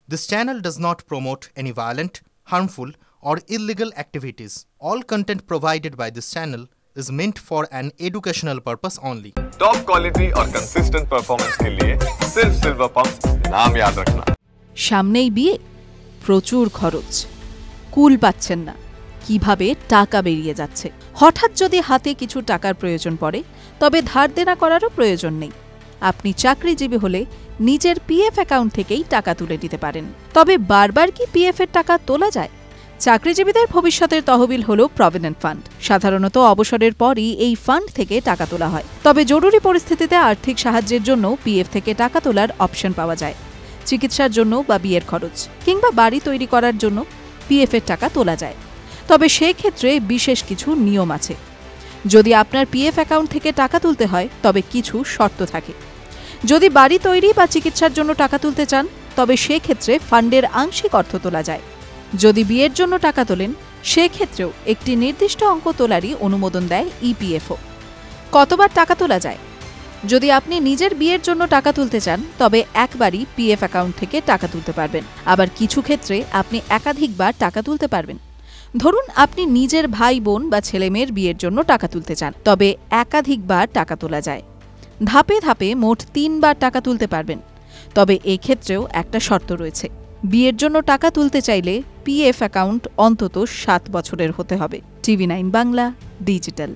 This channel does not promote any violent, harmful, or illegal activities. All content provided by this channel is meant for an educational purpose only. Top quality और consistent performance के लिए सिर्फ silver pump नाम याद रखना। সামনেই বিয়ে, প্রচুর খরচ, কুল পাচ্ছেন না, কিভাবে টাকা বেরিয়ে যাচ্ছে। হঠাৎ যদি হাতে কিছু টাকার প্রয়োজন পড়ে তবে ধার দেনা করারও প্রয়োজন নেই। আপনি চাকরিজীবী হলে নিজের পিএফ অ্যাকাউন্ট থেকেই টাকা তুলে নিতে পারেন। তবে বারবার কি পিএফ এর টাকা তোলা যায়? চাকরিজীবীদের ভবিষ্যতের তহবিল হল প্রভিডেন্ট ফান্ড। সাধারণত অবসরের পরই এই ফান্ড থেকে টাকা তোলা হয়। তবে জরুরি পরিস্থিতিতে আর্থিক সাহায্যের জন্য পিএফ থেকে টাকা তোলার অপশন পাওয়া যায়। চিকিৎসার জন্য বা বিয়ের খরচ কিংবা বাড়ি তৈরি করার জন্য পিএফ এর টাকা তোলা যায়। তবে সেক্ষেত্রে বিশেষ কিছু নিয়ম আছে। যদি আপনার পিএফ অ্যাকাউন্ট থেকে টাকা তুলতে হয় তবে কিছু শর্ত থাকে। যদি বাড়ি তৈরি বা চিকিৎসার জন্য টাকা তুলতে চান তবে সেক্ষেত্রে ফান্ডের আংশিক অর্থ তোলা যায়। যদি বিয়ের জন্য টাকা তোলেন সেক্ষেত্রেও একটি নির্দিষ্ট অঙ্ক তোলারই অনুমোদন দেয় ইপিএফও। কতবার টাকা তোলা যায়? যদি আপনি নিজের বিয়ের জন্য টাকা তুলতে চান তবে একবারই পিএফ অ্যাকাউন্ট থেকে টাকা তুলতে পারবেন। আবার কিছু ক্ষেত্রে আপনি একাধিকবার টাকা তুলতে পারবেন। ধরুন আপনি নিজের ভাই বোন বা ছেলেমেয়ের বিয়ের জন্য টাকা তুলতে চান, তবে একাধিকবার টাকা তোলা যায়। ধাপে ধাপে মোট 3 বার টাকা তুলতে পারবেন। তবে এক্ষেত্রেও একটা শর্ত রয়েছে। বিয়ের জন্য টাকা তুলতে চাইলে পিএফ অ্যাকাউন্ট অন্তত 7 বছরের হতে হবে। TV9 Bangla digital.